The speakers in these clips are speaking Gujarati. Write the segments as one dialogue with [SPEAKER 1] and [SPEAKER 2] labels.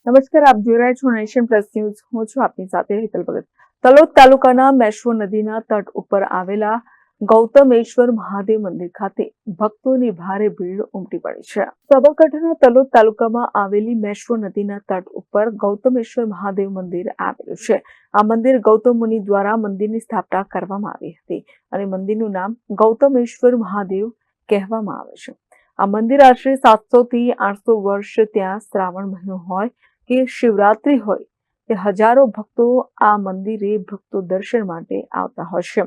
[SPEAKER 1] નમસ્કાર, આપ જોઈ રહ્યા છો નેશન પ્લસ ન્યૂઝ. હું છું આપની સાથે હેતલ ભગત. તલોદ તાલુકાના મેશ્વો નદીના તટ ઉપર આવેલા ગૌતમેશ્વર મહાદેવ મંદિર ખાતે ભક્તોની ભારે ભીડ ઉમટી પડી છે. સાબરકાંઠાના તલોદ તાલુકામાં આવેલી મેશ્વો નદીના તટ ઉપર ગૌતમેશ્વર મહાદેવ મંદિર આવેલું છે. આ મંદિર ગૌતમ મુનિ દ્વારા મંદિરની સ્થાપના કરવામાં આવી હતી અને મંદિરનું નામ ગૌતમેશ્વર મહાદેવ કહેવામાં આવે છે. આ મંદિર આશરે 700 થી 800 વર્ષ ત્યાં શ્રાવણ મહિનો હોય કે શિવરાત્રી હોય તે હજારો ભક્તો આ મંદિરે ભક્તો દર્શન માટે આવતા હોય છે.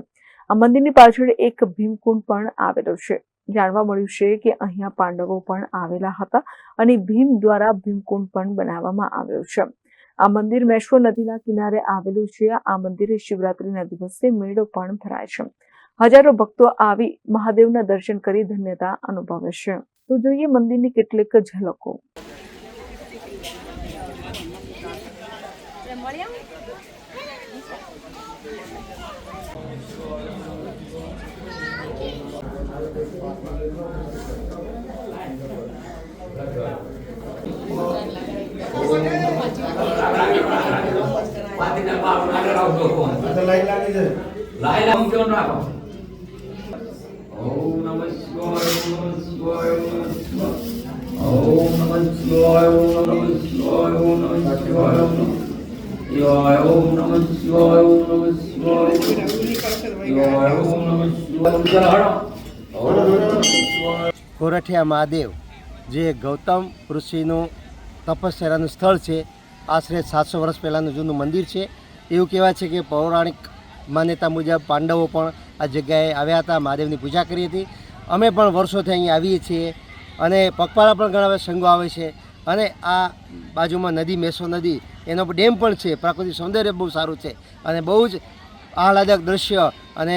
[SPEAKER 1] આ મંદિરની પાછળ એક ભીમકુંડ પણ આવેલો છે. જાણવા મળ્યું છે કે અહીંયા પાંડવો પણ આવેલા હતા અને ભીમ દ્વારા ભીમકુંડ પણ બનાવવામાં આવ્યો છે. આ મંદિર મેશ્વો નદીના કિનારે આવેલું છે. આ મંદિરે શિવરાત્રીના દિવસે મેળો પણ ભરાય છે. હજારો ભક્તો આવી મહાદેવના દર્શન કરી ધન્યતા અનુભવે છે. તો જોઈએ મંદિરની કેટલીક ઝલકો.
[SPEAKER 2] કોરઠિયા મહાદેવ જે ગૌતમ ઋષિનું તપસ્યાનું સ્થળ છે. આશરે 700 વર્ષ પહેલાંનું જૂનું મંદિર છે. એવું કહેવાય છે કે પૌરાણિક માન્યતા મુજબ પાંડવો પણ આ જગ્યાએ આવ્યા હતા, મહાદેવની પૂજા કરી હતી. અમે પણ વર્ષોથી અહીં આવીએ છીએ અને પગપાળા પણ ઘણા સંઘો આવે છે. અને આ બાજુમાં નદી મેશ્વો નદી એનો ડેમ પણ છે. પ્રાકૃતિક સૌંદર્ય બહુ સારું છે અને બહુ જ આહલાદક દ્રશ્ય અને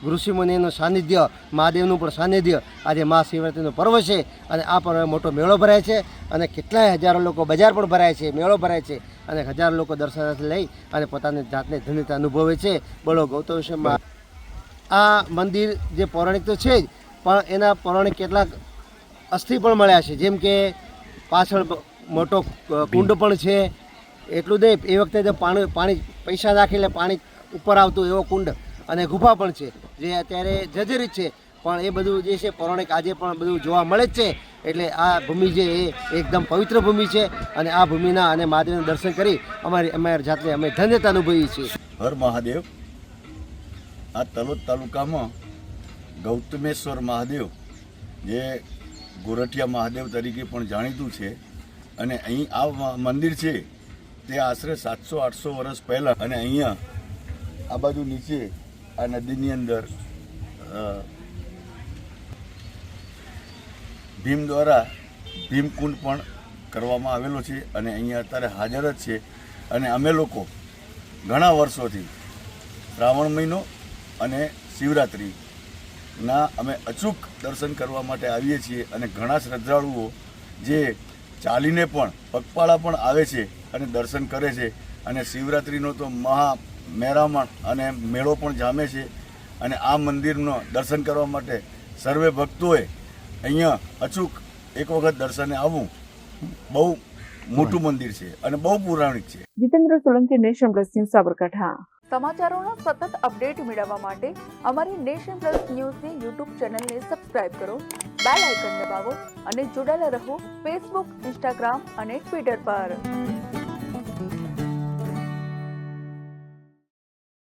[SPEAKER 2] ઋષિમુનિનું સાનિધ્ય, મહાદેવનું પણ સાનિધ્ય. આજે મહાશિવરાત્રિનો પર્વ છે અને આ પર્વે મોટો મેળો ભરાય છે અને કેટલાય હજારો લોકો, બજાર પણ ભરાય છે, મેળો ભરાય છે અને હજારો લોકો દર્શનાર્થે લઈ અને પોતાની જાતને ધન્યતા અનુભવે છે. બોલો ગૌતમેશ્વર. આ મંદિર જે પૌરાણિક તો છે જ, પણ એના પૌરાણિક કેટલાક અસ્થિ પણ મળ્યા છે. જેમ કે પાછળ મોટો કુંડ પણ છે. એટલું નહીં, એ વખતે તો પાણી પૈસા નાખી એટલે પાણી ઉપર આવતું એવો કુંડ અને ગુફા પણ છે જે અત્યારે જર્જરિત છે. પણ એ બધું જે છે પૌરાણિક આજે પણ બધું જોવા મળે જ છે. એટલે આ ભૂમિ જે એ એકદમ પવિત્ર ભૂમિ છે અને આ ભૂમિના અને મહાદેવના દર્શન કરી અમારી જાતને અમે ધન્યતા અનુભવીએ છીએ.
[SPEAKER 3] હર મહાદેવ. આ તલોદ તાલુકામાં ગૌતમેશ્વર મહાદેવ જે ગોરઠિયા મહાદેવ તરીકે પણ જાણીતું છે અને અહીં આ મંદિર છે તે આશરે 700-800 વર્ષ પહેલાં. અને અહીંયા આ બાજુ નીચે આ નદીની અંદર ભીમ દ્વારા ભીમકુંડ પણ કરવામાં આવેલો છે અને અહીંયા અત્યારે હાજર જ છે. અને અમે લોકો ઘણા વર્ષોથી શ્રાવણ મહિનો અને શિવરાત્રિના અમે અચૂક દર્શન કરવા માટે આવીએ છીએ અને ઘણા શ્રદ્ધાળુઓ જે ચાલીને પણ પગપાળા પણ આવે છે અને દર્શન કરે છે. અને શિવરાત્રિનો તો મહેરામણ અને મેળો પણ જામે છે. અને આ મંદિરનો દર્શન કરવા માટે સર્વે ભક્તોએ અહીંયા અચૂક એક વખત દર્શને આવવું. બહુ મોટું મંદિર છે અને બહુ પૌરાણિક છે.
[SPEAKER 1] Jitendra Solanki, nation plus news, Sabarkantha. સમાચારોના સતત અપડેટ મેળવવા માટે અમારી નેશન પ્લસ ન્યૂઝની યુટ્યુબ ચેનલને સબસ્ક્રાઇબ કરો, બેલ આઇકન દબાવો અને જોડાયેલા રહો ફેસબુક, ઇન્સ્ટાગ્રામ અને ટ્વિટર પર.